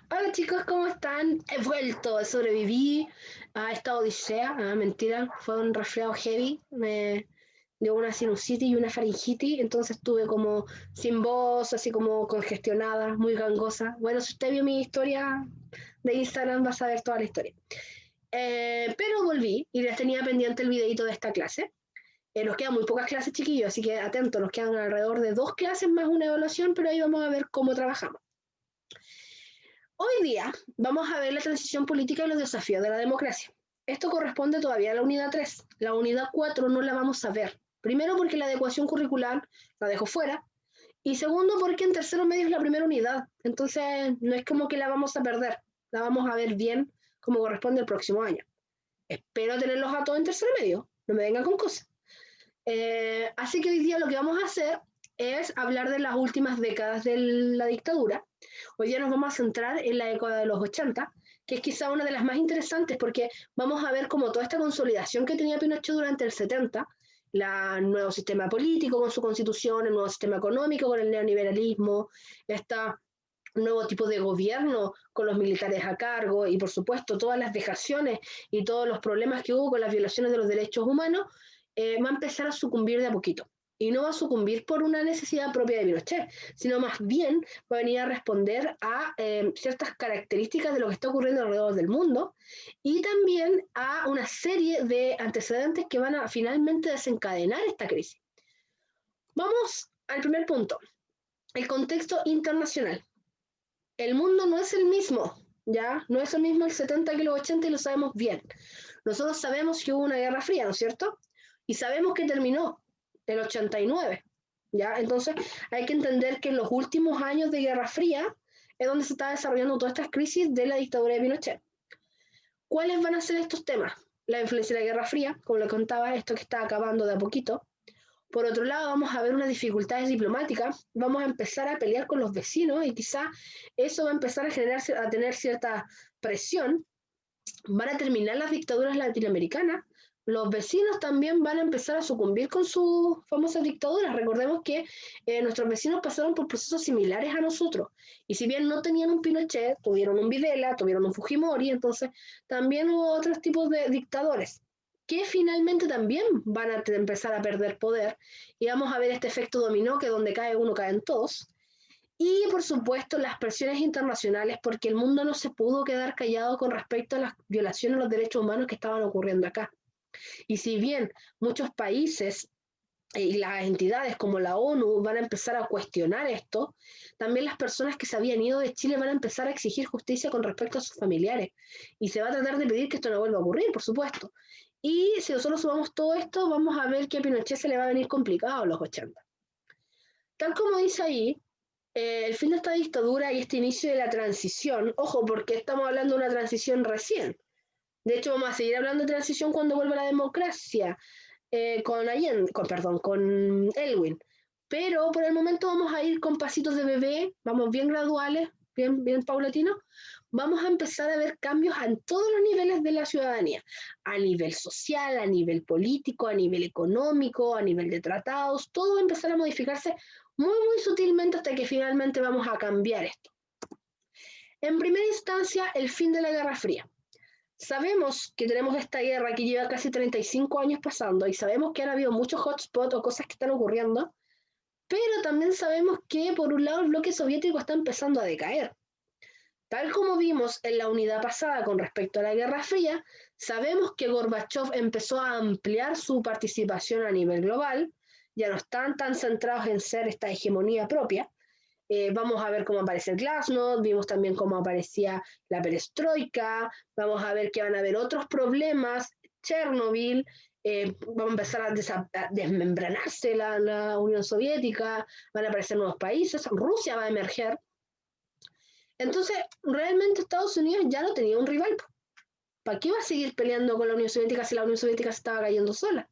Hola chicos, ¿cómo están? He vuelto, sobreviví a esta odisea. Mentira, fue un resfriado heavy. Me dio una sinusitis y una faringitis, entonces estuve como sin voz, así como congestionada, muy gangosa. Bueno, si usted vio mi historia de Instagram, va a saber toda la historia. Pero volví y les tenía pendiente el videito de esta clase. Nos quedan muy pocas clases, chiquillos, así que atentos, nos quedan alrededor de 2 clases más una evaluación, pero ahí vamos a ver cómo trabajamos. Hoy día vamos a ver la transición política y los desafíos de la democracia. Esto corresponde todavía a la unidad 3. La unidad 4 no la vamos a ver. Primero porque la adecuación curricular la dejo fuera. Y segundo porque en tercero medio es la primera unidad. Entonces no es como que la vamos a perder. La vamos a ver bien como corresponde el próximo año. Espero tenerlos a todos en tercero medio. No me vengan con cosas. Así que hoy día lo que vamos a hacer es hablar de las últimas décadas de la dictadura. Hoy día nos vamos a centrar en la década de los 80, que es quizá una de las más interesantes porque vamos a ver como toda esta consolidación que tenía Pinochet durante el 70, el nuevo sistema político con su constitución, el nuevo sistema económico con el neoliberalismo, este nuevo tipo de gobierno con los militares a cargo y por supuesto todas las vejaciones y todos los problemas que hubo con las violaciones de los derechos humanos, va a empezar a sucumbir de a poquito. Y no va a sucumbir por una necesidad propia de Pinochet, sino más bien va a venir a responder a ciertas características de lo que está ocurriendo alrededor del mundo y también a una serie de antecedentes que van a finalmente desencadenar esta crisis. Vamos al primer punto, el contexto internacional. El mundo no es el mismo, ¿ya? No es el mismo el 70 que el 80 y lo sabemos bien. Nosotros sabemos que hubo una guerra fría, ¿no es cierto? Y sabemos que terminó el 89, ¿ya? Entonces hay que entender que en los últimos años de guerra fría es donde se está desarrollando todas estas crisis de la dictadura de Pinochet. ¿Cuáles van a ser estos temas? La influencia de la Guerra Fría, como le contaba, esto que está acabando de a poquito. Por otro lado, vamos a ver unas dificultades diplomáticas, vamos a empezar a pelear con los vecinos y quizá eso va a empezar a tener cierta presión. Van a terminar las dictaduras latinoamericanas, los vecinos también van a empezar a sucumbir con sus famosas dictaduras. Recordemos que nuestros vecinos pasaron por procesos similares a nosotros. Y si bien no tenían un Pinochet, tuvieron un Videla, tuvieron un Fujimori, entonces también hubo otros tipos de dictadores que finalmente también van a empezar a perder poder. Y vamos a ver este efecto dominó, que donde cae uno caen todos. Y por supuesto las presiones internacionales, porque el mundo no se pudo quedar callado con respecto a las violaciones a los derechos humanos que estaban ocurriendo acá. Y si bien muchos países y las entidades como la ONU van a empezar a cuestionar esto, también las personas que se habían ido de Chile van a empezar a exigir justicia con respecto a sus familiares. Y se va a tratar de pedir que esto no vuelva a ocurrir, por supuesto. Y si nosotros sumamos todo esto, vamos a ver que a Pinochet se le va a venir complicado a los 80. Tal como dice ahí, el fin de esta dictadura y este inicio de la transición, ojo, porque estamos hablando de una transición recién. De hecho, vamos a seguir hablando de transición cuando vuelva la democracia, con Allende, con Elwin. Pero por el momento vamos a ir con pasitos de bebé, vamos bien graduales, bien paulatinos. Vamos a empezar a ver cambios en todos los niveles de la ciudadanía, a nivel social, a nivel político, a nivel económico, a nivel de tratados, todo va a empezar a modificarse muy sutilmente hasta que finalmente vamos a cambiar esto. En primera instancia, el fin de la Guerra Fría. Sabemos que tenemos esta guerra que lleva casi 35 años pasando y sabemos que han habido muchos hotspots o cosas que están ocurriendo, pero también sabemos que por un lado el bloque soviético está empezando a decaer. Tal como vimos en la unidad pasada con respecto a la Guerra Fría, sabemos que Gorbachev empezó a ampliar su participación a nivel global, ya no están tan centrados en ser esta hegemonía propia. Vamos a ver cómo aparece el Glasnost, vimos también cómo aparecía la perestroika, vamos a ver que van a haber otros problemas, Chernobyl, va a empezar a desmembranarse la Unión Soviética, van a aparecer nuevos países, Rusia va a emerger. Entonces, realmente Estados Unidos ya no tenía un rival. ¿Para qué va a seguir peleando con la Unión Soviética si la Unión Soviética se estaba cayendo sola?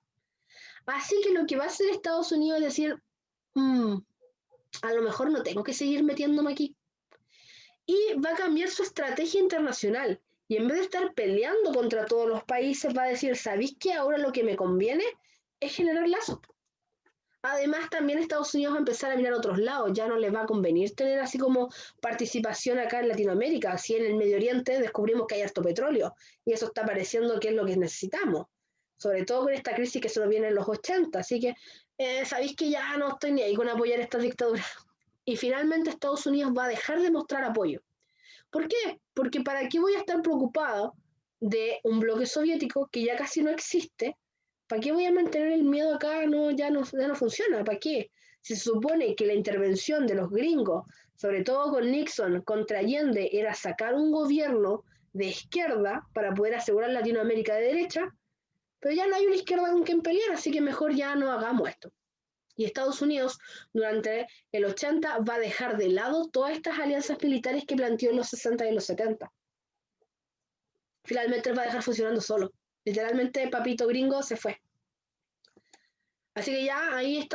Así que lo que va a hacer Estados Unidos es decir, mmm, a lo mejor no tengo que seguir metiéndome aquí. Y va a cambiar su estrategia internacional. Y en vez de estar peleando contra todos los países, va a decir, ¿sabéis que ahora lo que me conviene es generar lazos? Además, también Estados Unidos va a empezar a mirar a otros lados, ya no les va a convenir tener así como participación acá en Latinoamérica, así en el Medio Oriente descubrimos que hay harto petróleo y eso está pareciendo que es lo que necesitamos, sobre todo con esta crisis que se nos viene en los 80, así que sabéis que ya no estoy ni ahí con apoyar estas dictaduras. Y finalmente Estados Unidos va a dejar de mostrar apoyo. ¿Por qué? Porque ¿para qué voy a estar preocupado de un bloque soviético que ya casi no existe? ¿Para qué voy a mantener el miedo acá? No, ya no funciona. ¿Para qué? Si se supone que la intervención de los gringos, sobre todo con Nixon contra Allende, era sacar un gobierno de izquierda para poder asegurar Latinoamérica de derecha, pero ya no hay una izquierda con quien pelear, así que mejor ya no hagamos esto. Y Estados Unidos durante el 80 va a dejar de lado todas estas alianzas militares que planteó en los 60 y los 70. Finalmente va a dejar funcionando solo. Literalmente, papito gringo se fue. Así que ya ahí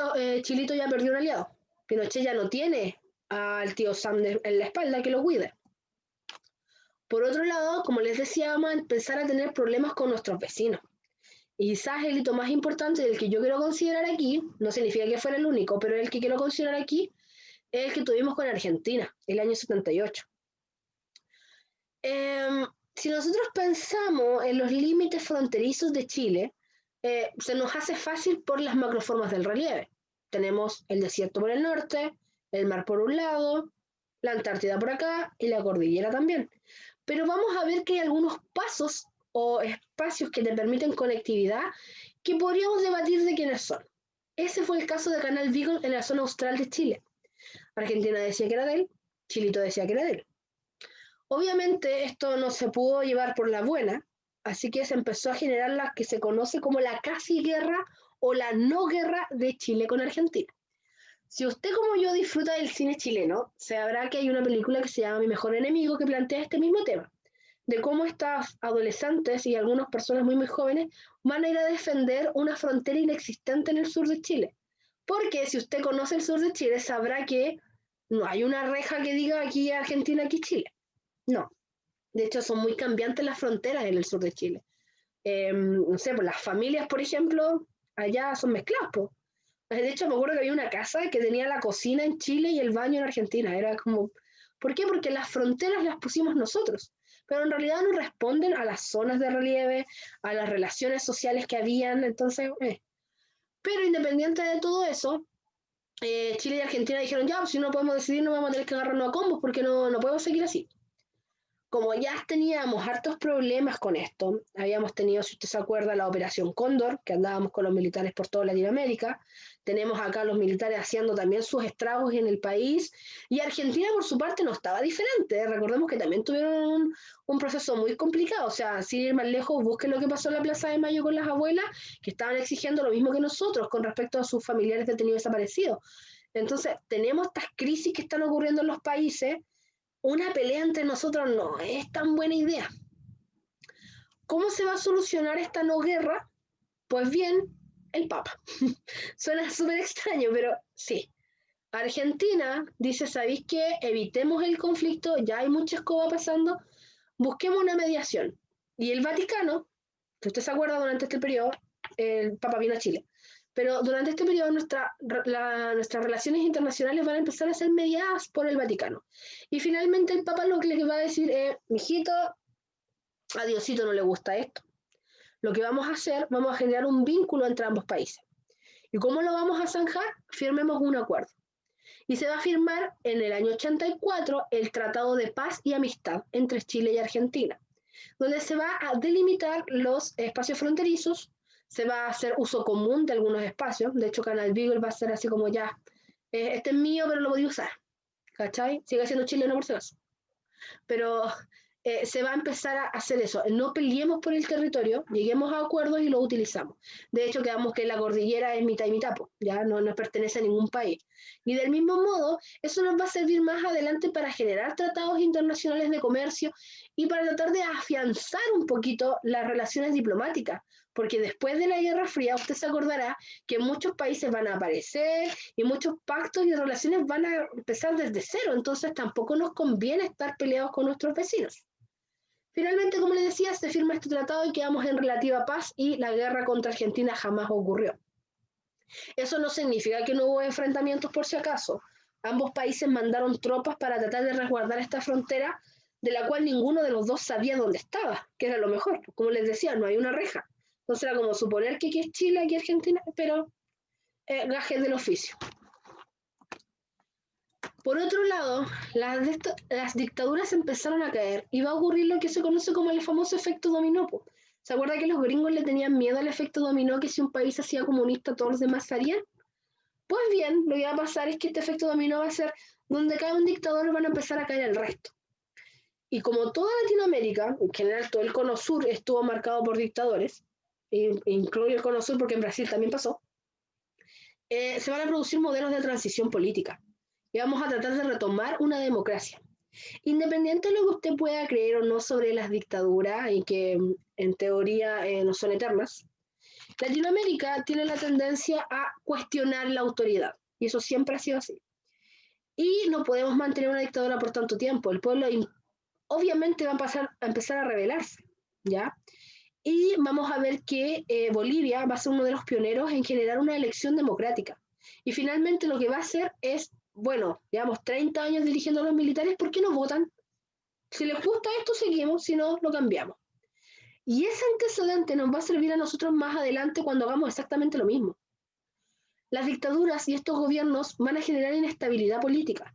Chilito ya perdió un aliado. Pinochet ya no tiene al tío Sam en la espalda que lo cuide. Por otro lado, como les decía, vamos a empezar a tener problemas con nuestros vecinos. Y quizás el hito más importante del que yo quiero considerar aquí, no significa que fuera el único, pero el que quiero considerar aquí, es el que tuvimos con Argentina, el año 78. Si nosotros pensamos en los límites fronterizos de Chile, se nos hace fácil por las macroformas del relieve. Tenemos el desierto por el norte, el mar por un lado, la Antártida por acá y la cordillera también. Pero vamos a ver que hay algunos pasos o espacios que te permiten conectividad que podríamos debatir de quiénes son. Ese fue el caso de Canal Beagle en la zona austral de Chile. Argentina decía que era de él, Chilito decía que era de él. Obviamente esto no se pudo llevar por la buena, así que se empezó a generar la que se conoce como la casi guerra o la no guerra de Chile con Argentina. Si usted como yo disfruta del cine chileno, sabrá que hay una película que se llama Mi mejor enemigo que plantea este mismo tema, de cómo estas adolescentes y algunas personas muy jóvenes van a ir a defender una frontera inexistente en el sur de Chile. Porque si usted conoce el sur de Chile, sabrá que no hay una reja que diga aquí Argentina, aquí Chile. No, de hecho son muy cambiantes las fronteras en el sur de Chile. No sé, pues las familias, por ejemplo, allá son mezcladas, po. De hecho, me acuerdo que había una casa que tenía la cocina en Chile y el baño en Argentina. Era como, ¿por qué? Porque las fronteras las pusimos nosotros, pero en realidad no responden a las zonas de relieve, a las relaciones sociales que habían, entonces, Pero independiente de todo eso, Chile y Argentina dijeron, ya, pues si no podemos decidir, no vamos a tener que agarrarnos a combos porque no podemos seguir así. Como ya teníamos hartos problemas con esto, habíamos tenido, si usted se acuerda, la Operación Cóndor, que andábamos con los militares por toda Latinoamérica, tenemos acá los militares haciendo también sus estragos en el país, y Argentina por su parte no estaba diferente, recordemos que también tuvieron un proceso muy complicado, o sea, sin ir más lejos, busquen lo que pasó en la Plaza de Mayo con las abuelas, que estaban exigiendo lo mismo que nosotros con respecto a sus familiares detenidos desaparecidos. Entonces, tenemos estas crisis que están ocurriendo en los países, una pelea entre nosotros no es tan buena idea. ¿Cómo se va a solucionar esta no guerra? Pues bien, el Papa. Suena súper extraño, pero sí. Argentina dice, ¿sabéis qué? Evitemos el conflicto, ya hay mucha escoba pasando, busquemos una mediación. Y el Vaticano, que usted se acuerda durante este periodo, el Papa vino a Chile, pero durante este periodo nuestras relaciones internacionales van a empezar a ser mediadas por el Vaticano. Y finalmente el Papa lo que le va a decir es, mijito, a Diosito no le gusta esto. Lo que vamos a hacer, vamos a generar un vínculo entre ambos países. ¿Y cómo lo vamos a zanjar? Firmemos un acuerdo. Y se va a firmar en el año 84 el Tratado de Paz y Amistad entre Chile y Argentina, donde se va a delimitar los espacios fronterizos, se va a hacer uso común de algunos espacios, de hecho Canal Beagle va a ser así como ya, este es mío pero lo voy a usar, ¿cachai? Sigue siendo chileno por si acaso, pero se va a empezar a hacer eso, no peleemos por el territorio, lleguemos a acuerdos y lo utilizamos. De hecho, quedamos que la cordillera es mitad y mitad, ya no pertenece a ningún país. Y del mismo modo, eso nos va a servir más adelante para generar tratados internacionales de comercio y para tratar de afianzar un poquito las relaciones diplomáticas, porque después de la Guerra Fría, usted se acordará que muchos países van a aparecer y muchos pactos y relaciones van a empezar desde cero, entonces tampoco nos conviene estar peleados con nuestros vecinos. Finalmente, como les decía, se firma este tratado y quedamos en relativa paz y la guerra contra Argentina jamás ocurrió. Eso no significa que no hubo enfrentamientos por si acaso. Ambos países mandaron tropas para tratar de resguardar esta frontera, de la cual ninguno de los dos sabía dónde estaba, que era lo mejor. Como les decía, no hay una reja. Entonces era como suponer que aquí es Chile, aquí es Argentina, pero gajes del oficio. Por otro lado, las dictaduras empezaron a caer y va a ocurrir lo que se conoce como el famoso efecto dominó. ¿Se acuerda que los gringos le tenían miedo al efecto dominó, que si un país hacía comunista todos los demás harían? Pues bien, lo que va a pasar es que este efecto dominó va a ser donde cae un dictador van a empezar a caer el resto. Y como toda Latinoamérica, en general todo el cono sur estuvo marcado por dictadores, incluye el cono sur porque en Brasil también pasó, se van a producir modelos de transición política y vamos a tratar de retomar una democracia. Independiente de lo que usted pueda creer o no sobre las dictaduras y que en teoría no son eternas, Latinoamérica tiene la tendencia a cuestionar la autoridad y eso siempre ha sido así. Y no podemos mantener una dictadura por tanto tiempo. El pueblo obviamente va a empezar a rebelarse, ¿ya? Y vamos a ver que Bolivia va a ser uno de los pioneros en generar una elección democrática. Y finalmente lo que va a hacer es, bueno, llevamos 30 años dirigiendo a los militares, ¿por qué no votan? Si les gusta esto, seguimos, si no, lo cambiamos. Y ese antecedente nos va a servir a nosotros más adelante cuando hagamos exactamente lo mismo. Las dictaduras y estos gobiernos van a generar inestabilidad política,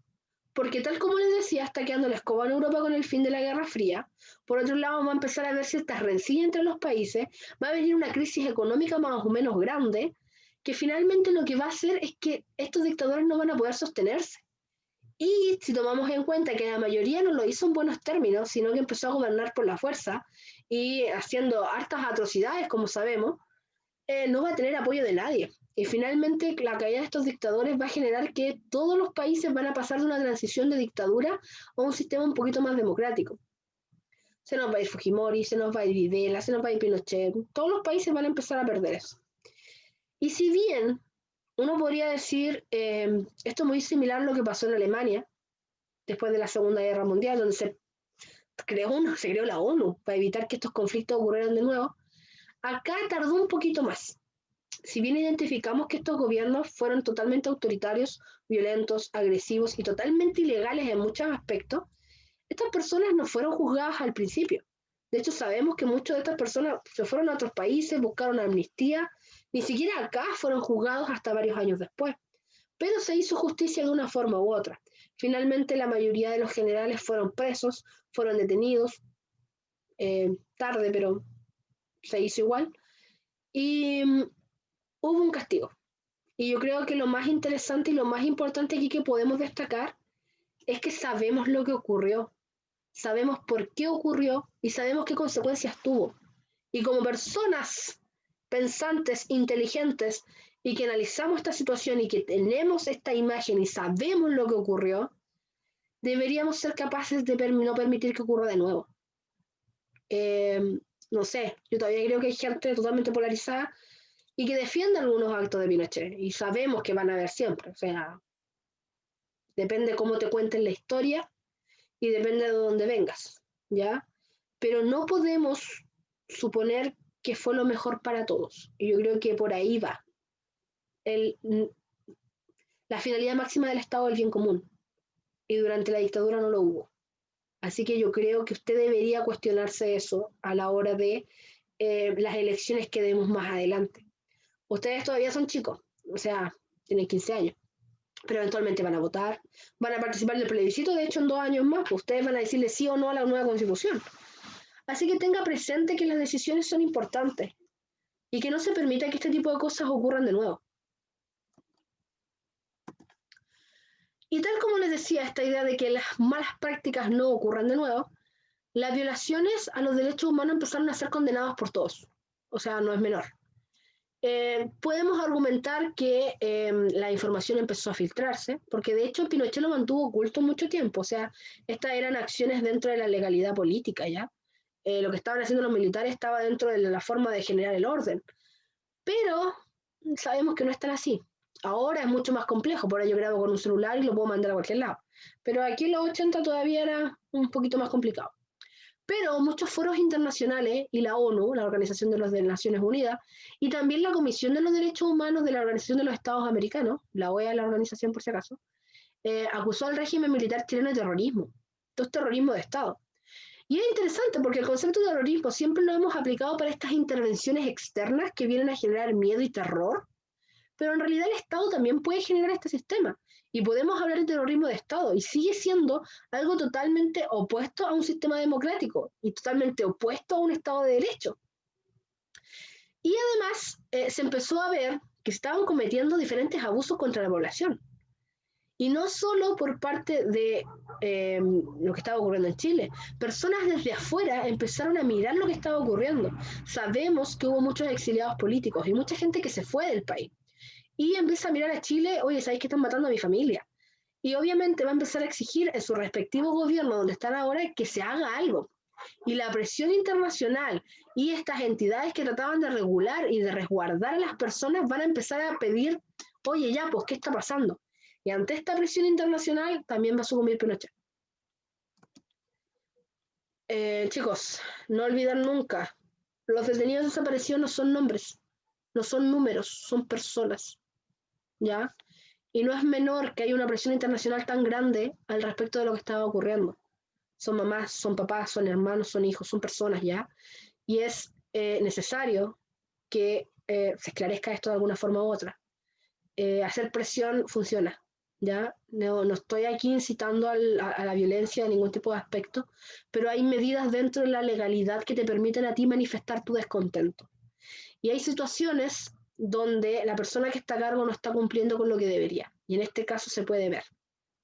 porque tal como les decía, está quedando la escoba en Europa con el fin de la Guerra Fría. Por otro lado, va a empezar a ver ciertas rencillas entre los países, va a venir una crisis económica más o menos grande, que finalmente lo que va a hacer es que estos dictadores no van a poder sostenerse. Y si tomamos en cuenta que la mayoría no lo hizo en buenos términos, sino que empezó a gobernar por la fuerza y haciendo hartas atrocidades, como sabemos, no va a tener apoyo de nadie. Y finalmente la caída de estos dictadores va a generar que todos los países van a pasar de una transición de dictadura a un sistema un poquito más democrático. Se nos va a ir Fujimori, se nos va a ir Videla, se nos va a ir Pinochet. Todos los países van a empezar a perder eso. Y si bien uno podría decir, esto es muy similar a lo que pasó en Alemania después de la Segunda Guerra Mundial, donde se creó la ONU para evitar que estos conflictos ocurrieran de nuevo. Acá tardó un poquito más. Si bien identificamos que estos gobiernos fueron totalmente autoritarios, violentos, agresivos y totalmente ilegales en muchos aspectos, estas personas no fueron juzgadas al principio. De hecho, sabemos que muchas de estas personas se fueron a otros países, buscaron amnistía, ni siquiera acá fueron juzgados hasta varios años después. Pero se hizo justicia de una forma u otra. Finalmente, la mayoría de los generales fueron presos, fueron detenidos, tarde, pero se hizo igual. Y hubo un castigo. Y yo creo que lo más interesante y lo más importante aquí que podemos destacar es que sabemos lo que ocurrió, sabemos por qué ocurrió y sabemos qué consecuencias tuvo. Y como personas pensantes, inteligentes y que analizamos esta situación y que tenemos esta imagen y sabemos lo que ocurrió, deberíamos ser capaces de no permitir que ocurra de nuevo. No sé, yo todavía creo que hay gente totalmente polarizada y que defiende algunos actos de Pinochet y sabemos que van a haber siempre, o sea, depende cómo te cuenten la historia y depende de dónde vengas, ¿ya? Pero no podemos suponer que fue lo mejor para todos. Y yo creo que por ahí va. El, la finalidad máxima del Estado es el bien común. Y durante la dictadura no lo hubo. Así que yo creo que usted debería cuestionarse eso a la hora de las elecciones que demos más adelante. Ustedes todavía son chicos, o sea, tienen 15 años, pero eventualmente van a votar, van a participar del plebiscito, de hecho en 2 años más, pues ustedes van a decirle sí o no a la nueva constitución. Así que tenga presente que las decisiones son importantes y que no se permita que este tipo de cosas ocurran de nuevo. Y tal como les decía, esta idea de que las malas prácticas no ocurran de nuevo, las violaciones a los derechos humanos empezaron a ser condenadas por todos. O sea, no es menor. Podemos argumentar que la información empezó a filtrarse, porque de hecho Pinochet lo mantuvo oculto mucho tiempo. O sea, estas eran acciones dentro de la legalidad política, ¿ya? Lo que estaban haciendo los militares estaba dentro de la forma de generar el orden. Pero sabemos que no es tan así. Ahora es mucho más complejo, por ahora yo grabo con un celular y lo puedo mandar a cualquier lado. Pero aquí en los 80 todavía era un poquito más complicado. Pero muchos foros internacionales y la ONU, la Organización de las Naciones Unidas, y también la Comisión de los Derechos Humanos de la Organización de los Estados Americanos, la OEA, la organización por si acaso, acusó al régimen militar chileno de terrorismo. Esto es terrorismo de Estado. Y es interesante porque el concepto de terrorismo siempre lo hemos aplicado para estas intervenciones externas que vienen a generar miedo y terror, pero en realidad el Estado también puede generar este sistema. Y podemos hablar de terrorismo de Estado y sigue siendo algo totalmente opuesto a un sistema democrático y totalmente opuesto a un Estado de Derecho. Y además se empezó a ver que estaban cometiendo diferentes abusos contra la población. Y no solo por parte de lo que estaba ocurriendo en Chile. Personas desde afuera empezaron a mirar lo que estaba ocurriendo. Sabemos que hubo muchos exiliados políticos y mucha gente que se fue del país. Y empieza a mirar a Chile, oye, ¿sabéis que están matando a mi familia? Y obviamente va a empezar a exigir en su respectivo gobierno donde están ahora que se haga algo. Y la presión internacional y estas entidades que trataban de regular y de resguardar a las personas van a empezar a pedir, oye, ya, pues, ¿qué está pasando? Y ante esta presión internacional también va a sucumbir Pinochet. Chicos, no olviden nunca, los detenidos desaparecidos no son nombres, no son números, son personas, ¿ya? Y no es menor que haya una presión internacional tan grande al respecto de lo que estaba ocurriendo. Son mamás, son papás, son hermanos, son hijos, son personas, ¿ya? Y es necesario que se esclarezca esto de alguna forma u otra. Hacer presión funciona, ¿ya? No estoy aquí incitando a la violencia de ningún tipo de aspecto, pero hay medidas dentro de la legalidad que te permiten a ti manifestar tu descontento. Y hay situaciones donde la persona que está a cargo no está cumpliendo con lo que debería, y en este caso se puede ver,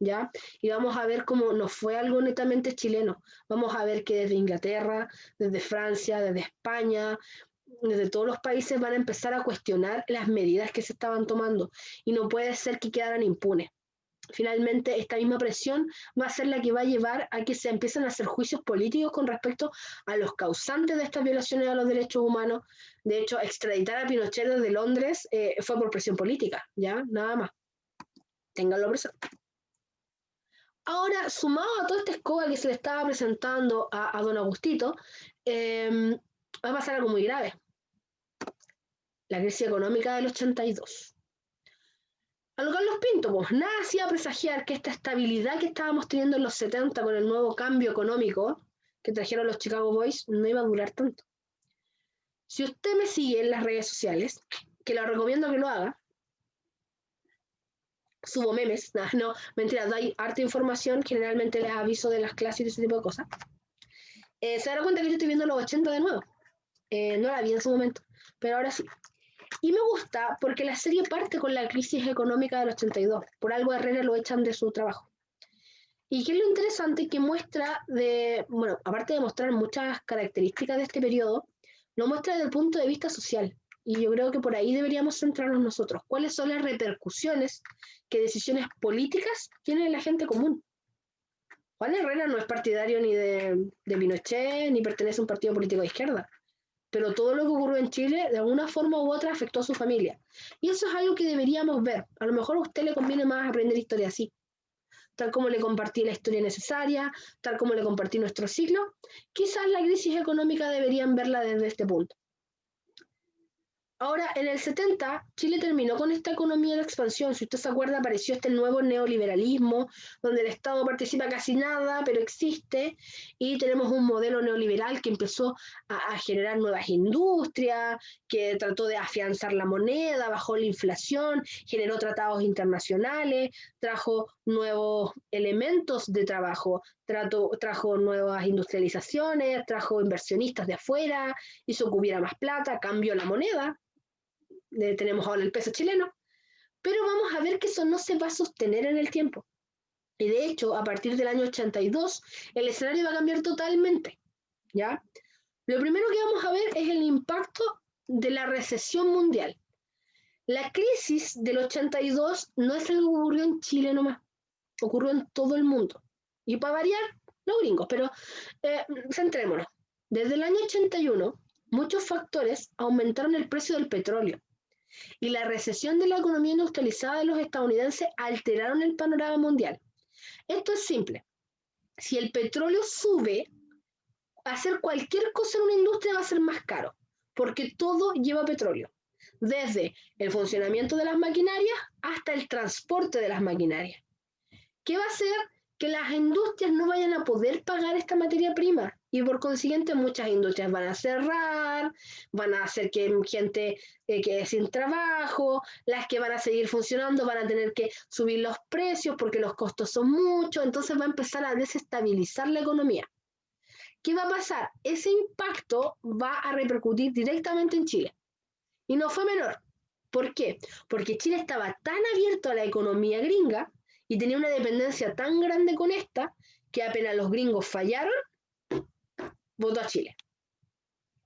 ¿ya? Y vamos a ver cómo no fue algo netamente chileno, vamos a ver que desde Inglaterra, desde Francia, desde España, desde todos los países van a empezar a cuestionar las medidas que se estaban tomando y no puede ser que quedaran impunes. Finalmente, esta misma presión va a ser la que va a llevar a que se empiecen a hacer juicios políticos con respecto a los causantes de estas violaciones a los derechos humanos. De hecho, extraditar a Pinochet desde Londres fue por presión política, ¿ya? Nada más. Ténganlo presente. Ahora, sumado a toda esta escoba que se le estaba presentando a don Agustito, va a pasar algo muy grave. La crisis económica del 82. A lo Carlos Pinto, pues nada hacía presagiar que esta estabilidad que estábamos teniendo en los 70 con el nuevo cambio económico que trajeron los Chicago Boys no iba a durar tanto. Si usted me sigue en las redes sociales, que lo recomiendo que lo haga, subo memes, no, mentira, hay harta información, generalmente les aviso de las clases y ese tipo de cosas. Se dará cuenta que yo estoy viendo los 80 de nuevo. No la vi en su momento, pero ahora sí. Y me gusta porque la serie parte con la crisis económica del 82. Por algo Herrera lo echan de su trabajo. Y qué es lo interesante que muestra bueno, aparte de mostrar muchas características de este periodo, lo muestra desde el punto de vista social. Y yo creo que por ahí deberíamos centrarnos nosotros. ¿Cuáles son las repercusiones que decisiones políticas tienen en la gente común? Juan Herrera no es partidario ni de Pinochet, ni pertenece a un partido político de izquierda. Pero todo lo que ocurrió en Chile, de alguna forma u otra, afectó a su familia. Y eso es algo que deberíamos ver. A lo mejor a usted le conviene más aprender historia así, tal como le compartí la historia necesaria, tal como le compartí nuestro ciclo. Quizás la crisis económica deberían verla desde este punto. Ahora, en el 70, Chile terminó con esta economía de expansión. Si usted se acuerda, apareció este nuevo neoliberalismo, donde el Estado participa casi nada, pero existe, y tenemos un modelo neoliberal que empezó a generar nuevas industrias, que trató de afianzar la moneda, bajó la inflación, generó tratados internacionales, trajo nuevos elementos de trabajo, trajo nuevas industrializaciones, trajo inversionistas de afuera, hizo que hubiera más plata, cambió la moneda. Tenemos ahora el peso chileno, pero vamos a ver que eso no se va a sostener en el tiempo. Y de hecho, a partir del año 82, el escenario va a cambiar totalmente, ¿ya? Lo primero que vamos a ver es el impacto de la recesión mundial. La crisis del 82 no es algo que ocurrió en Chile nomás, ocurrió en todo el mundo. Y para variar, los gringos, pero centrémonos. Desde el año 81, muchos factores aumentaron el precio del petróleo. Y la recesión de la economía industrializada de los estadounidenses alteraron el panorama mundial. Esto es simple. Si el petróleo sube, hacer cualquier cosa en una industria va a ser más caro, porque todo lleva petróleo, desde el funcionamiento de las maquinarias hasta el transporte de las maquinarias. ¿Qué va a hacer? Que las industrias no vayan a poder pagar esta materia prima y por consiguiente muchas industrias van a cerrar, van a hacer que gente quede sin trabajo, las que van a seguir funcionando van a tener que subir los precios porque los costos son muchos, entonces va a empezar a desestabilizar la economía. ¿Qué va a pasar? Ese impacto va a repercutir directamente en Chile. Y no fue menor. ¿Por qué? Porque Chile estaba tan abierto a la economía gringa y tenía una dependencia tan grande con esta que apenas los gringos fallaron, votó a Chile.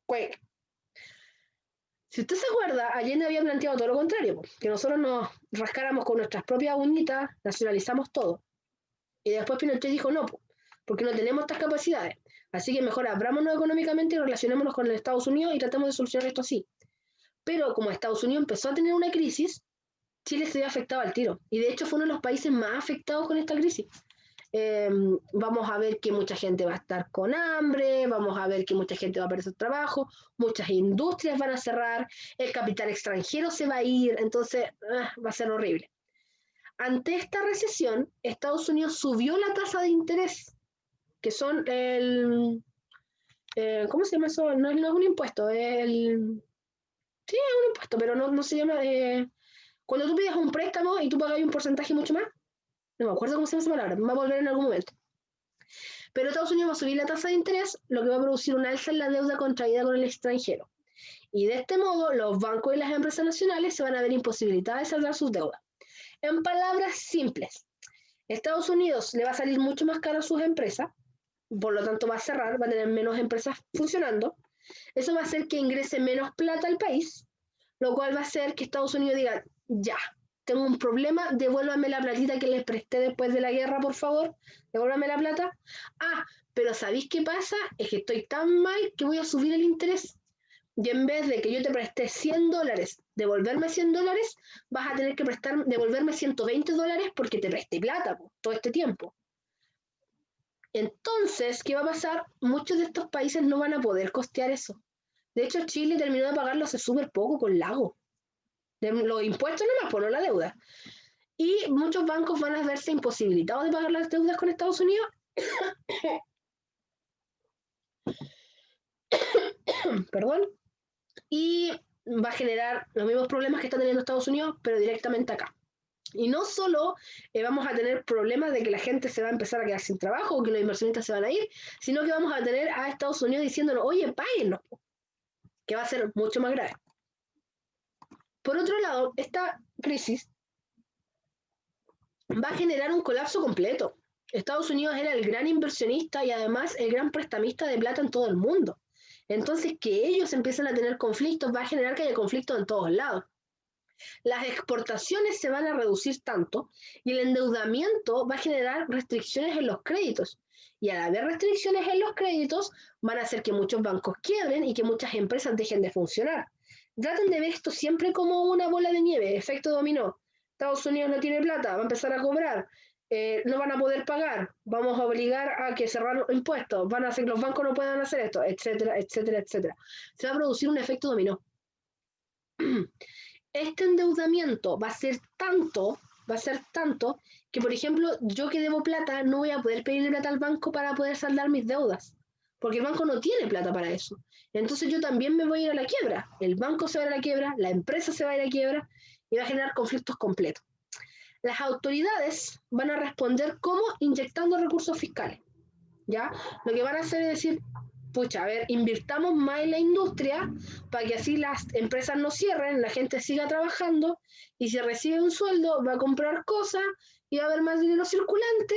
Pues, si usted se acuerda, Allende había planteado todo lo contrario, que nosotros nos rascáramos con nuestras propias uñitas, nacionalizamos todo. Y después Pinochet dijo no, porque no tenemos estas capacidades. Así que mejor abrámonos económicamente y relacionémonos con los Estados Unidos y tratemos de solucionar esto así. Pero como Estados Unidos empezó a tener una crisis, Chile se vio afectado al tiro. Y de hecho fue uno de los países más afectados con esta crisis. Vamos a ver que mucha gente va a estar con hambre, vamos a ver que mucha gente va a perder su trabajo, muchas industrias van a cerrar, el capital extranjero se va a ir, entonces va a ser horrible. Ante esta recesión, Estados Unidos subió la tasa de interés, que son ¿cómo se llama eso? No, no es un impuesto, sí, es un impuesto, pero no se llama, cuando tú pides un préstamo y tú pagas un porcentaje mucho más, no me acuerdo cómo se llama esa palabra, me va a volver en algún momento. Pero Estados Unidos va a subir la tasa de interés, lo que va a producir una alza en la deuda contraída con el extranjero. Y de este modo, los bancos y las empresas nacionales se van a ver imposibilitadas de saldar sus deudas. En palabras simples, Estados Unidos le va a salir mucho más caro a sus empresas, por lo tanto va a cerrar, va a tener menos empresas funcionando. Eso va a hacer que ingrese menos plata al país, lo cual va a hacer que Estados Unidos diga, ya, tengo un problema, devuélvame la platita que les presté después de la guerra, por favor, devuélvame la plata. Ah, pero ¿sabéis qué pasa? Es que estoy tan mal que voy a subir el interés. Y en vez de que yo te presté $100, devolverme $100, vas a tener que devolverme $120 porque te presté plata todo este tiempo. Entonces, ¿qué va a pasar? Muchos de estos países no van a poder costear eso. De hecho, Chile terminó de pagarlo hace súper poco con Lago. De los impuestos nomás, por no la deuda. Y muchos bancos van a verse imposibilitados de pagar las deudas con Estados Unidos. Perdón. Y va a generar los mismos problemas que está teniendo Estados Unidos, pero directamente acá. Y no solo vamos a tener problemas de que la gente se va a empezar a quedar sin trabajo o que los inversionistas se van a ir, sino que vamos a tener a Estados Unidos diciéndonos, oye, páguenos, que va a ser mucho más grave. Por otro lado, esta crisis va a generar un colapso completo. Estados Unidos era el gran inversionista y además el gran prestamista de plata en todo el mundo. Entonces, que ellos empiecen a tener conflictos va a generar que haya conflictos en todos lados. Las exportaciones se van a reducir tanto y el endeudamiento va a generar restricciones en los créditos. Y al haber restricciones en los créditos, van a hacer que muchos bancos quiebren y que muchas empresas dejen de funcionar. Traten de ver esto siempre como una bola de nieve, efecto dominó. Estados Unidos no tiene plata, va a empezar a cobrar, no van a poder pagar, vamos a obligar a que cerrar impuestos, van a hacer que los bancos no puedan hacer esto, etcétera, etcétera, etcétera. Se va a producir un efecto dominó. Este endeudamiento va a ser tanto que, por ejemplo, yo que debo plata no voy a poder pedirle plata al banco para poder saldar mis deudas, porque el banco no tiene plata para eso. Entonces yo también me voy a ir a la quiebra. El banco se va a ir a la quiebra, la empresa se va a ir a la quiebra y va a generar conflictos completos. Las autoridades van a responder como inyectando recursos fiscales, ¿ya? Lo que van a hacer es decir, pucha, a ver, invirtamos más en la industria para que así las empresas no cierren, la gente siga trabajando y si recibe un sueldo va a comprar cosas y va a haber más dinero circulante,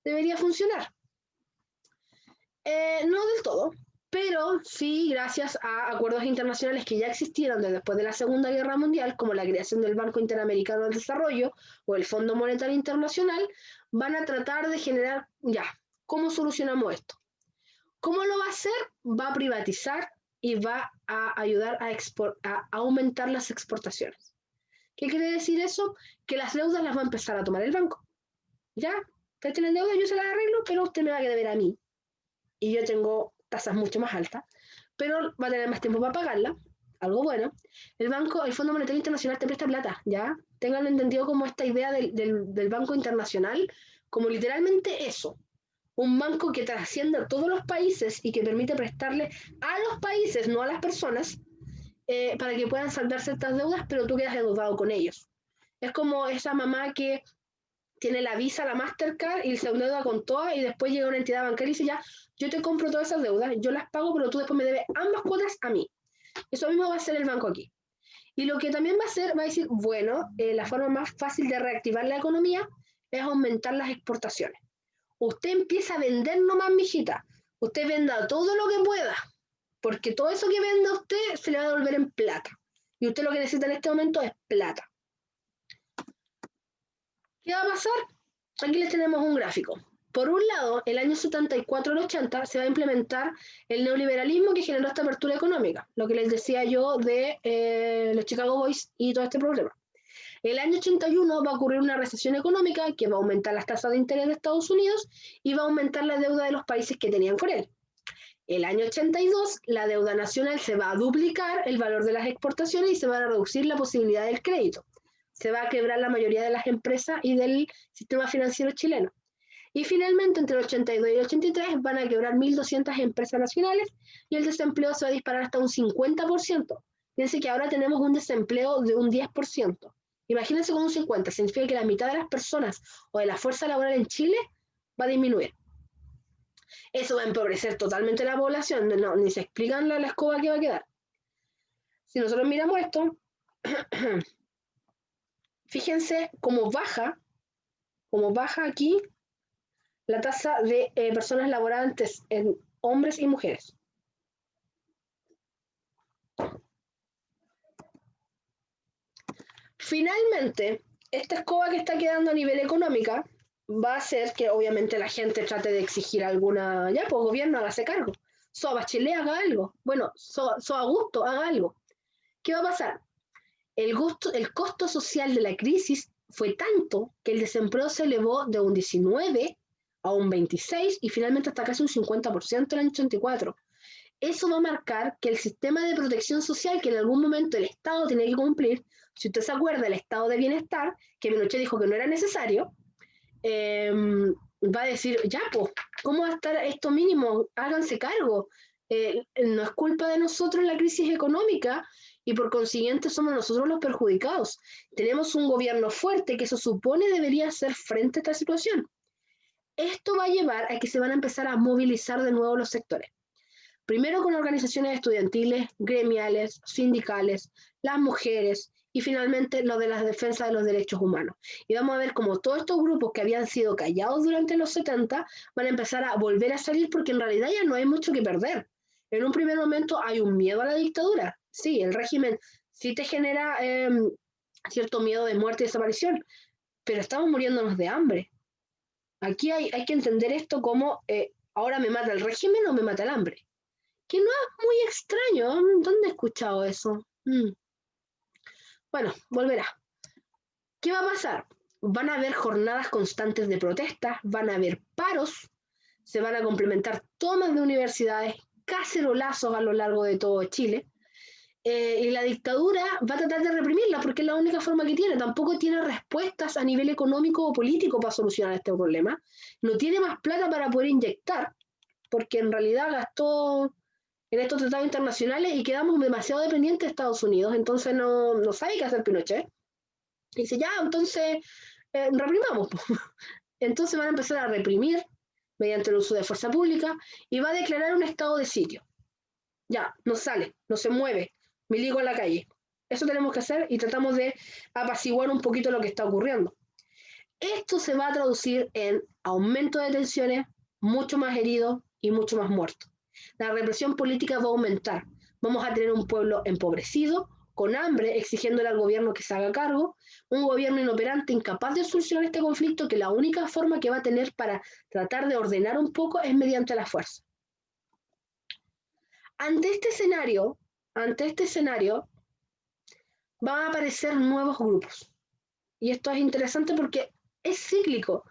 debería funcionar. No del todo, pero sí gracias a acuerdos internacionales que ya existieron después de la Segunda Guerra Mundial, como la creación del Banco Interamericano del Desarrollo o el Fondo Monetario Internacional, van a tratar de generar, ya, ¿cómo solucionamos esto? ¿Cómo lo va a hacer? Va a privatizar y va a ayudar a aumentar las exportaciones. ¿Qué quiere decir eso? Que las deudas las va a empezar a tomar el banco. ¿Ya? Usted tiene deuda, yo se las arreglo, pero usted me va a deber a mí. y yo tengo tasas mucho más altas, pero va a tener más tiempo para pagarla, algo bueno. El Fondo Monetario Internacional te presta plata, ¿ya? Tengan entendido como esta idea del Banco Internacional, como literalmente eso, un banco que trasciende a todos los países y que permite prestarle a los países, no a las personas, para que puedan saldar ciertas deudas, pero tú quedas endeudado con ellos. Es como esa mamá que tiene la Visa, la Mastercard y se endeuda con todas y después llega una entidad bancaria y dice ya, yo te compro todas esas deudas, yo las pago, pero tú después me debes ambas cuotas a mí. Eso mismo va a hacer el banco aquí. Y lo que también va a hacer, va a decir, bueno, la forma más fácil de reactivar la economía es aumentar las exportaciones. Usted empieza a vender nomás, mijita. Usted venda todo lo que pueda, porque todo eso que venda usted se le va a devolver en plata. Y usted lo que necesita en este momento es plata. ¿Qué va a pasar? Aquí les tenemos un gráfico. Por un lado, el año 74 al 80 se va a implementar el neoliberalismo que generó esta apertura económica, lo que les decía yo de los Chicago Boys y todo este problema. El año 81 va a ocurrir una recesión económica que va a aumentar las tasas de interés de Estados Unidos y va a aumentar la deuda de los países que tenían con él. El año 82, la deuda nacional se va a duplicar el valor de las exportaciones y se va a reducir la posibilidad del crédito. Se va a quebrar la mayoría de las empresas y del sistema financiero chileno. Y finalmente, entre el 82 y el 83, van a quebrar 1.200 empresas nacionales y el desempleo se va a disparar hasta un 50%. Fíjense que ahora tenemos un desempleo de un 10%. Imagínense con un 50%, significa que la mitad de las personas o de la fuerza laboral en Chile va a disminuir. Eso va a empobrecer totalmente la población, no, ni se explican la escoba que va a quedar. Si nosotros miramos esto, fíjense cómo baja aquí la tasa de personas laborantes en hombres y mujeres. Finalmente, esta escoba que está quedando a nivel económica va a hacer que obviamente la gente trate de exigir alguna, ya, pues gobierno hágase cargo. So Bachelet haga algo. Bueno, so Augusto haga algo. ¿Qué va a pasar? El costo social de la crisis fue tanto que el desempleo se elevó de un 19 a un 26 y finalmente hasta casi un 50% en el año 84. Eso va a marcar que el sistema de protección social que en algún momento el Estado tiene que cumplir, si usted se acuerda del estado de bienestar, que Pinochet dijo que no era necesario, va a decir, ya, pues, ¿cómo va a estar esto mínimo? Háganse cargo. No es culpa de nosotros la crisis económica y por consiguiente somos nosotros los perjudicados. Tenemos un gobierno fuerte que se supone debería hacer frente a esta situación. Esto va a llevar a que se van a empezar a movilizar de nuevo los sectores. Primero con organizaciones estudiantiles, gremiales, sindicales, las mujeres y finalmente lo de la defensa de los derechos humanos. Y vamos a ver cómo todos estos grupos que habían sido callados durante los 70 van a empezar a volver a salir porque en realidad ya no hay mucho que perder. En un primer momento hay un miedo a la dictadura. Sí, el régimen sí te genera cierto miedo de muerte y desaparición, pero estamos muriéndonos de hambre. Aquí hay que entender esto como ahora me mata el régimen o me mata el hambre. Que no es muy extraño. ¿Dónde he escuchado eso? Bueno, volverá. ¿Qué va a pasar? Van a haber jornadas constantes de protestas, van a haber paros, se van a complementar tomas de universidades, cacerolazos a lo largo de todo Chile. Y la dictadura va a tratar de reprimirla porque es la única forma que tiene. Tampoco tiene respuestas a nivel económico o político para solucionar este problema. No tiene más plata para poder inyectar porque en realidad gastó en estos tratados internacionales y quedamos demasiado dependientes de Estados Unidos, entonces no sabe qué hacer Pinochet. Y dice, ya, entonces reprimamos. Entonces van a empezar a reprimir mediante el uso de fuerza pública y va a declarar un estado de sitio. Ya, no sale, no se mueve, milico a la calle. Eso tenemos que hacer y tratamos de apaciguar un poquito lo que está ocurriendo. Esto se va a traducir en aumento de tensiones, mucho más heridos y mucho más muertos. La represión política va a aumentar. Vamos a tener un pueblo empobrecido, con hambre, exigiéndole al gobierno que se haga cargo, un gobierno inoperante, incapaz de solucionar este conflicto, que la única forma que va a tener para tratar de ordenar un poco es mediante la fuerza. Ante este escenario, van a aparecer nuevos grupos. Y esto es interesante porque es cíclico.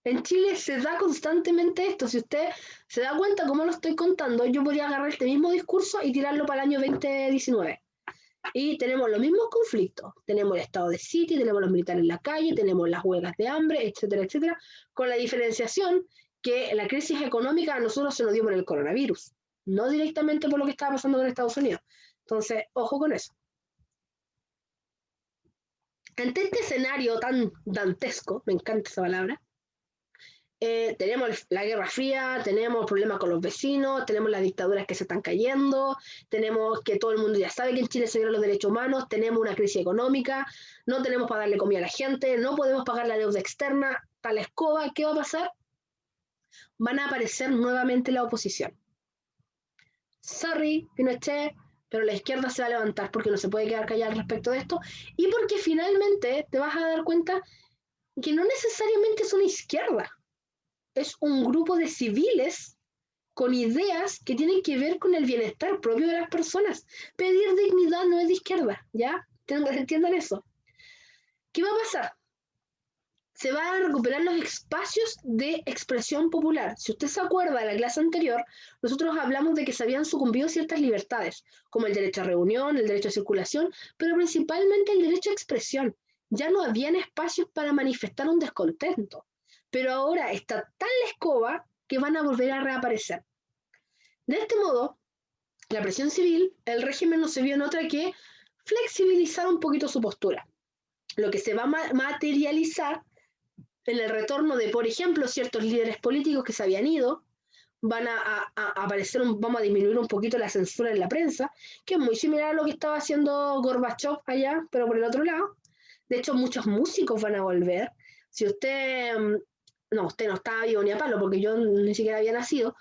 En Chile se da constantemente esto. Si usted se da cuenta cómo lo estoy contando, yo podría agarrar este mismo discurso y tirarlo para el año 2019. Y tenemos los mismos conflictos. Tenemos el estado de sitio, tenemos los militares en la calle, tenemos las huelgas de hambre, etcétera, etcétera, con la diferenciación que la crisis económica a nosotros se nos dio por el coronavirus, no directamente por lo que estaba pasando en Estados Unidos. Entonces, ojo con eso. Ante este escenario tan dantesco, me encanta esa palabra, tenemos la Guerra Fría, tenemos problemas con los vecinos, tenemos las dictaduras que se están cayendo, tenemos que todo el mundo ya sabe que en Chile se violan los derechos humanos, tenemos una crisis económica, no tenemos para darle comida a la gente, no podemos pagar la deuda externa, tal escoba, ¿qué va a pasar? Van a aparecer nuevamente la oposición. Sorry, Pinochet, pero la izquierda se va a levantar porque no se puede quedar callada respecto de esto y porque finalmente te vas a dar cuenta que no necesariamente es una izquierda, es un grupo de civiles con ideas que tienen que ver con el bienestar propio de las personas. Pedir dignidad no es de izquierda, ¿ya? Entiendan eso. ¿Qué va a pasar? Se van a recuperar los espacios de expresión popular. Si usted se acuerda de la clase anterior, nosotros hablamos de que se habían sucumbido ciertas libertades, como el derecho a reunión, el derecho a circulación, pero principalmente el derecho a expresión. Ya no habían espacios para manifestar un descontento, pero ahora está tal la escoba que van a volver a reaparecer. De este modo, la presión civil, el régimen no se vio en otra que flexibilizar un poquito su postura, lo que se va a materializar en el retorno de, por ejemplo, ciertos líderes políticos que se habían ido, van a aparecer, vamos a disminuir un poquito la censura en la prensa, que es muy similar a lo que estaba haciendo Gorbachev allá, pero por el otro lado. De hecho, muchos músicos van a volver. Si usted, no, usted no estaba vivo ni a palo, porque yo ni siquiera había nacido,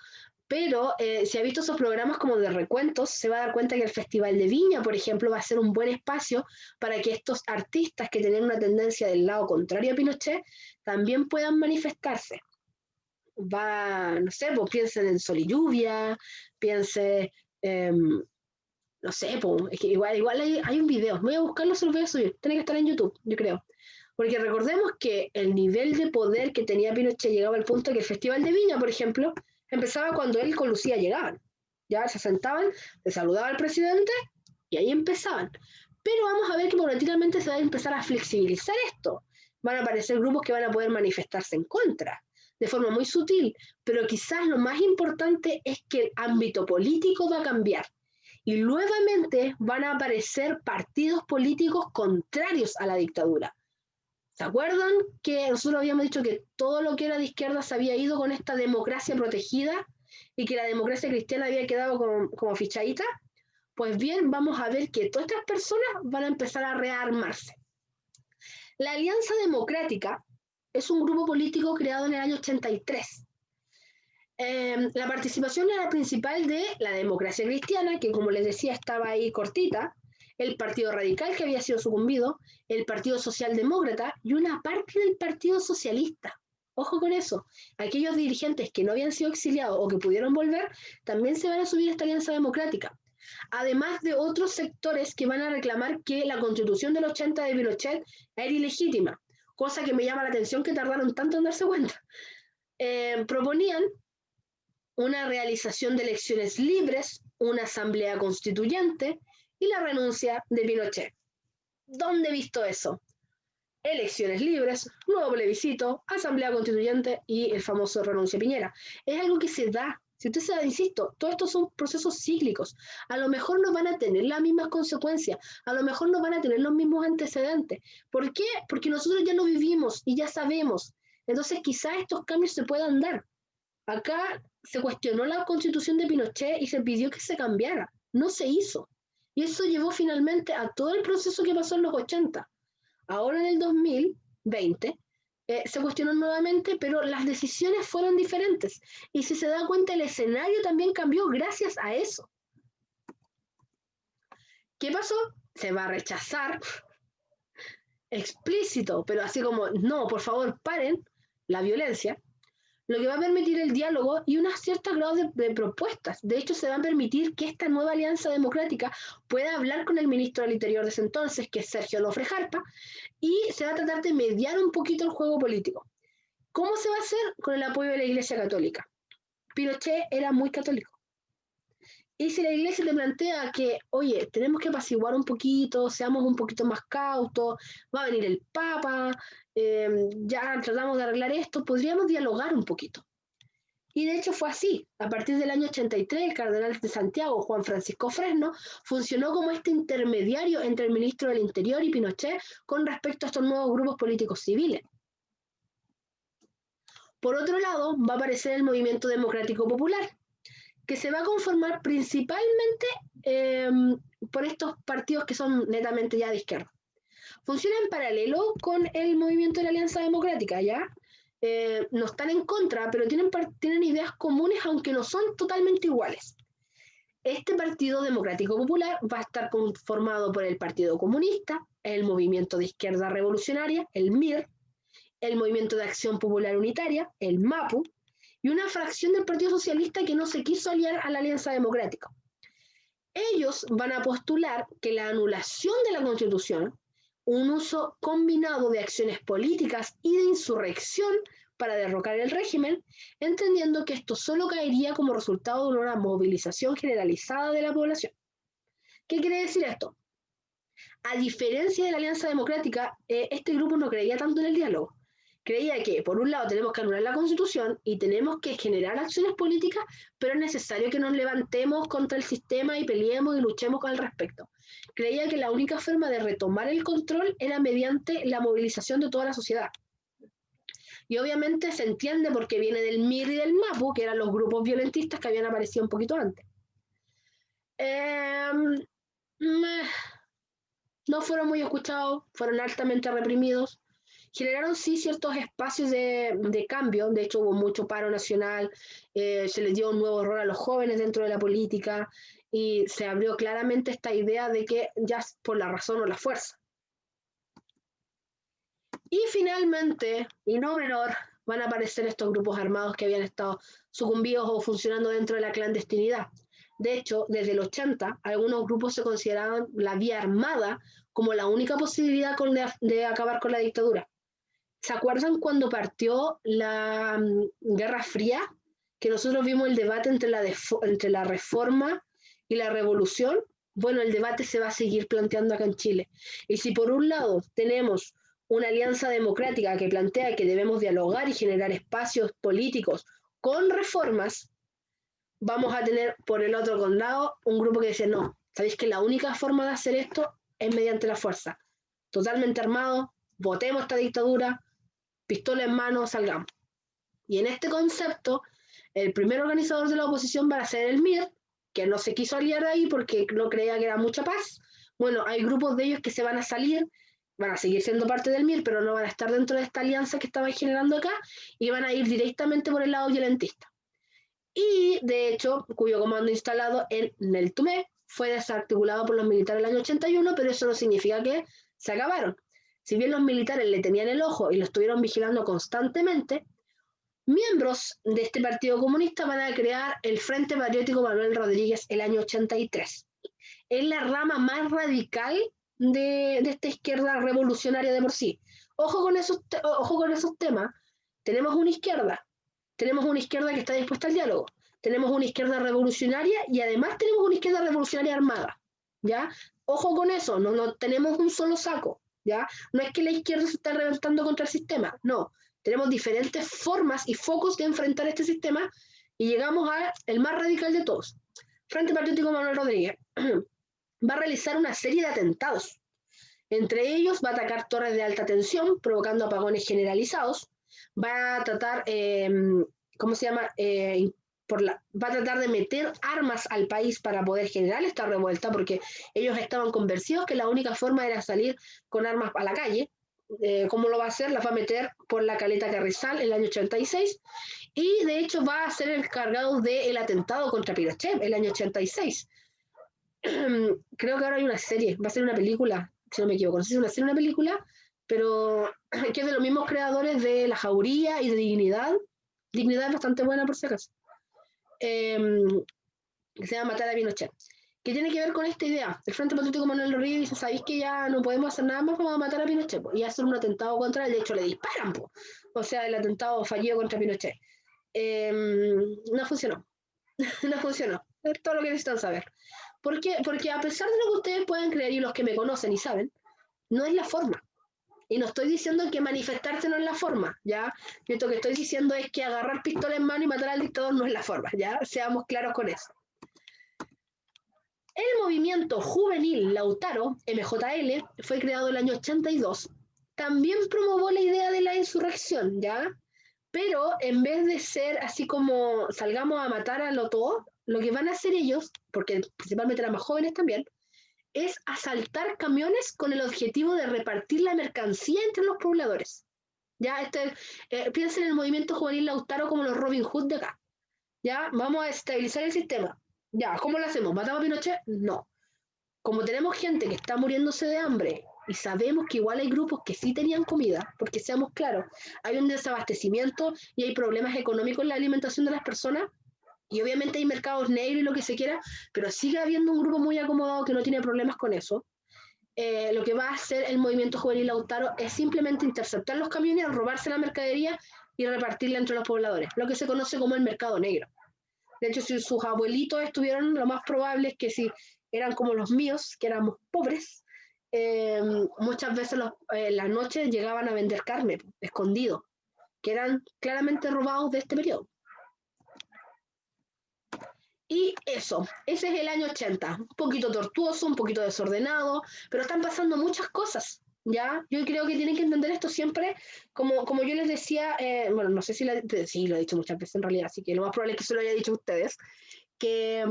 pero si ha visto esos programas como de recuentos, se va a dar cuenta que el Festival de Viña, por ejemplo, va a ser un buen espacio para que estos artistas que tenían una tendencia del lado contrario a Pinochet también puedan manifestarse. Va, no sé, pues piensen en Sol y Lluvia, piense, no sé, pues, es que igual hay un video, voy a buscarlo, se lo voy a subir, tiene que estar en YouTube, yo creo. Porque recordemos que el nivel de poder que tenía Pinochet llegaba al punto que el Festival de Viña, por ejemplo, empezaba cuando él con Lucía llegaban. Ya se sentaban, se saludaba al presidente y ahí empezaban. Pero vamos a ver que paulatinamente se va a empezar a flexibilizar esto. Van a aparecer grupos que van a poder manifestarse en contra, de forma muy sutil, pero quizás lo más importante es que el ámbito político va a cambiar. Y nuevamente van a aparecer partidos políticos contrarios a la dictadura. ¿Se acuerdan que nosotros habíamos dicho que todo lo que era de izquierda se había ido con esta democracia protegida y que la democracia cristiana había quedado como fichadita? Pues bien, vamos a ver que todas estas personas van a empezar a rearmarse. La Alianza Democrática es un grupo político creado en el año 83. La participación era principal de la democracia cristiana, que como les decía estaba ahí cortita, el Partido Radical, que había sido sucumbido, el Partido Socialdemócrata y una parte del Partido Socialista. Ojo con eso. Aquellos dirigentes que no habían sido exiliados o que pudieron volver, también se van a subir a esta alianza democrática. Además de otros sectores que van a reclamar que la constitución del 80 de Pinochet era ilegítima, cosa que me llama la atención que tardaron tanto en darse cuenta. Proponían una realización de elecciones libres, una asamblea constituyente y la renuncia de Pinochet. ¿Dónde he visto eso? Elecciones libres, nuevo plebiscito, asamblea constituyente y el famoso renuncia Piñera. Es algo que se da. Si usted se da, insisto, todos estos son procesos cíclicos. A lo mejor no van a tener las mismas consecuencias, a lo mejor no van a tener los mismos antecedentes. ¿Por qué? Porque nosotros ya lo vivimos y ya sabemos. Entonces quizás estos cambios se puedan dar. Acá se cuestionó la constitución de Pinochet y se pidió que se cambiara. No se hizo. Y eso llevó finalmente a todo el proceso que pasó en los 80. Ahora en el 2020 se cuestionó nuevamente, pero las decisiones fueron diferentes. Y si se da cuenta, el escenario también cambió gracias a eso. ¿Qué pasó? Se va a rechazar explícito, pero así como, no, por favor, paren la violencia, lo que va a permitir el diálogo y una cierta grado de propuestas. De hecho, se va a permitir que esta nueva alianza democrática pueda hablar con el ministro del Interior de ese entonces, que es Sergio Lofre Jarpa, y se va a tratar de mediar un poquito el juego político. ¿Cómo se va a hacer? Con el apoyo de la Iglesia Católica. Pinochet era muy católico. Y si la Iglesia te plantea que, oye, tenemos que apaciguar un poquito, seamos un poquito más cautos, va a venir el Papa, ya tratamos de arreglar esto, podríamos dialogar un poquito. Y de hecho fue así. A partir del año 83, el cardenal de Santiago, Juan Francisco Fresno, funcionó como este intermediario entre el ministro del Interior y Pinochet con respecto a estos nuevos grupos políticos civiles. Por otro lado, va a aparecer el Movimiento Democrático Popular, que se va a conformar principalmente por estos partidos que son netamente ya de izquierda. Funciona en paralelo con el movimiento de la Alianza Democrática, ¿ya? No están en contra, pero tienen ideas comunes, aunque no son totalmente iguales. Este Partido Democrático Popular va a estar conformado por el Partido Comunista, el Movimiento de Izquierda Revolucionaria, el MIR, el Movimiento de Acción Popular Unitaria, el MAPU, y una fracción del Partido Socialista que no se quiso aliar a la Alianza Democrática. Ellos van a postular que la anulación de la Constitución, un uso combinado de acciones políticas y de insurrección para derrocar el régimen, entendiendo que esto solo caería como resultado de una movilización generalizada de la población. ¿Qué quiere decir esto? A diferencia de la Alianza Democrática, este grupo no creía tanto en el diálogo. Creía que, por un lado, tenemos que anular la Constitución y tenemos que generar acciones políticas, pero es necesario que nos levantemos contra el sistema y peleemos y luchemos al respecto. Creía que la única forma de retomar el control era mediante la movilización de toda la sociedad. Y obviamente se entiende porque viene del MIR y del MAPU, que eran los grupos violentistas que habían aparecido un poquito antes. No fueron muy escuchados, fueron altamente reprimidos. Generaron sí ciertos espacios de cambio, de hecho hubo mucho paro nacional, se les dio un nuevo rol a los jóvenes dentro de la política y se abrió claramente esta idea de que ya es por la razón o la fuerza. Y finalmente, y no menor, van a aparecer estos grupos armados que habían estado sucumbidos o funcionando dentro de la clandestinidad. De hecho, desde el 80, algunos grupos se consideraban la vía armada como la única posibilidad de acabar con la dictadura. ¿Se acuerdan cuando partió la Guerra Fría? Que nosotros vimos el debate entre la reforma y la revolución. Bueno, el debate se va a seguir planteando acá en Chile. Y si por un lado tenemos una alianza democrática que plantea que debemos dialogar y generar espacios políticos con reformas, vamos a tener por el otro condado un grupo que dice, no, sabéis que la única forma de hacer esto es mediante la fuerza. Totalmente armado, votemos esta dictadura, pistola en mano, salgamos. Y en este concepto, el primer organizador de la oposición va a ser el MIR, que no se quiso aliar de ahí porque no creía que era mucha paz. Bueno, hay grupos de ellos que se van a salir, van a seguir siendo parte del MIR, pero no van a estar dentro de esta alianza que estaba generando acá y van a ir directamente por el lado violentista. Y, de hecho, cuyo comando instalado en Neltume fue desarticulado por los militares en el año 81, pero eso no significa que se acabaron. Si bien los militares le tenían el ojo y lo estuvieron vigilando constantemente, miembros de este Partido Comunista van a crear el Frente Patriótico Manuel Rodríguez el año 83. Es la rama más radical de esta izquierda revolucionaria de por sí. Ojo con esos temas. Tenemos una izquierda que está dispuesta al diálogo, tenemos una izquierda revolucionaria y además tenemos una izquierda revolucionaria armada, ¿ya? Ojo con eso, no tenemos un solo saco, ¿ya? No es que la izquierda se está rebelando contra el sistema, no, tenemos diferentes formas y focos de enfrentar este sistema y llegamos al más radical de todos. Frente Patriótico Manuel Rodríguez va a realizar una serie de atentados. Entre ellos va a atacar torres de alta tensión, provocando apagones generalizados. Va a tratar, ¿cómo se llama? Va a tratar de meter armas al país para poder generar esta revuelta, porque ellos estaban convencidos que la única forma era salir con armas a la calle. ¿Cómo lo va a hacer? Las va a meter por la Caleta Carrizal en el año 86 y de hecho va a ser el encargado del atentado contra Pinochet el año 86. Creo que ahora hay una serie, va a ser una película, si no me equivoco, no sé si es una serie o una película, pero que es de los mismos creadores de La Jauría y de Dignidad. Dignidad es bastante buena por si acaso. Que se llama Matar a Pinochet. que tiene que ver con esta idea. El Frente Patriótico Manuel Rodríguez dice, ¿sabéis que ya no podemos hacer nada más? Vamos a matar a Pinochet, po, y hacer un atentado contra él. De hecho, le disparan, po. O sea, el atentado fallido contra Pinochet. No funcionó. No funcionó. Es todo lo que necesitan saber. ¿Por qué? Porque a pesar de lo que ustedes pueden creer y los que me conocen y saben, no es la forma. Y no estoy diciendo que manifestarse no es la forma, ¿ya? Yo lo que estoy diciendo es que agarrar pistola en mano y matar al dictador no es la forma, ¿ya? Seamos claros con eso. El movimiento juvenil Lautaro, MJL, fue creado en el año 82. También promovió la idea de la insurrección, ¿ya? Pero en vez de ser así como salgamos a matar a lo todo, lo que van a hacer ellos, porque principalmente eran más jóvenes también, es asaltar camiones con el objetivo de repartir la mercancía entre los pobladores. Ya, piensen en el movimiento juvenil Lautaro como los Robin Hood de acá. Ya, vamos a estabilizar el sistema. Ya, ¿cómo lo hacemos? ¿Matamos a Pinochet? No. Como tenemos gente que está muriéndose de hambre y sabemos que igual hay grupos que sí tenían comida, porque seamos claros, hay un desabastecimiento y hay problemas económicos en la alimentación de las personas, y obviamente hay mercados negros y lo que se quiera, pero sigue habiendo un grupo muy acomodado que no tiene problemas con eso. Lo que va a hacer el movimiento juvenil Lautaro es simplemente interceptar los camiones, robarse la mercadería y repartirla entre los pobladores, lo que se conoce como el mercado negro. De hecho, si sus abuelitos estuvieron, lo más probable es que si eran como los míos, que éramos pobres, eh, muchas veces en las noches llegaban a vender carne escondido, que eran claramente robados de este periodo. Y eso, ese es el año 80, un poquito tortuoso, un poquito desordenado, pero están pasando muchas cosas, ¿ya? Yo creo que tienen que entender esto siempre, como yo les decía, bueno, no sé si sí, lo he dicho muchas veces en realidad, así que lo más probable es que se lo haya dicho a ustedes, que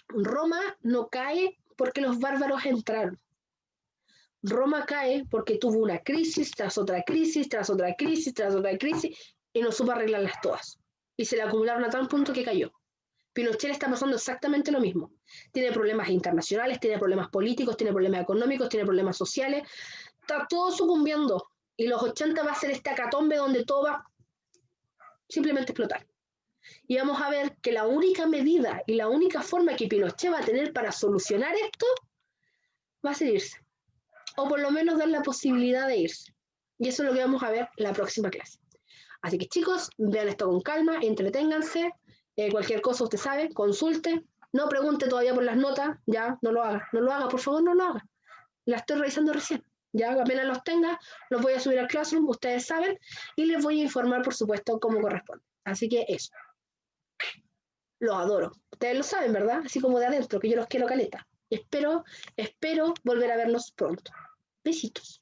Roma no cae porque los bárbaros entraron. Roma cae porque tuvo una crisis tras otra crisis, tras otra crisis, tras otra crisis, y no supo arreglarlas todas. Y se le acumularon a tal punto que cayó. Pinochet está pasando exactamente lo mismo. Tiene problemas internacionales, tiene problemas políticos, tiene problemas económicos, tiene problemas sociales. Está todo sucumbiendo. Y los 80 va a ser esta catombe donde todo va simplemente a explotar. Y vamos a ver que la única medida y la única forma que Pinochet va a tener para solucionar esto va a ser irse. O por lo menos dar la posibilidad de irse. Y eso es lo que vamos a ver en la próxima clase. Así que chicos, vean esto con calma, entreténganse, cualquier cosa usted sabe, consulte, no pregunte todavía por las notas, ya, no lo haga, por favor no lo haga. La estoy revisando recién, ya, apenas los tenga, los voy a subir al Classroom, ustedes saben, y les voy a informar, por supuesto, cómo corresponde. Así que eso, los adoro. Ustedes lo saben, ¿verdad? Así como de adentro, que yo los quiero caleta. Espero volver a verlos pronto. Besitos.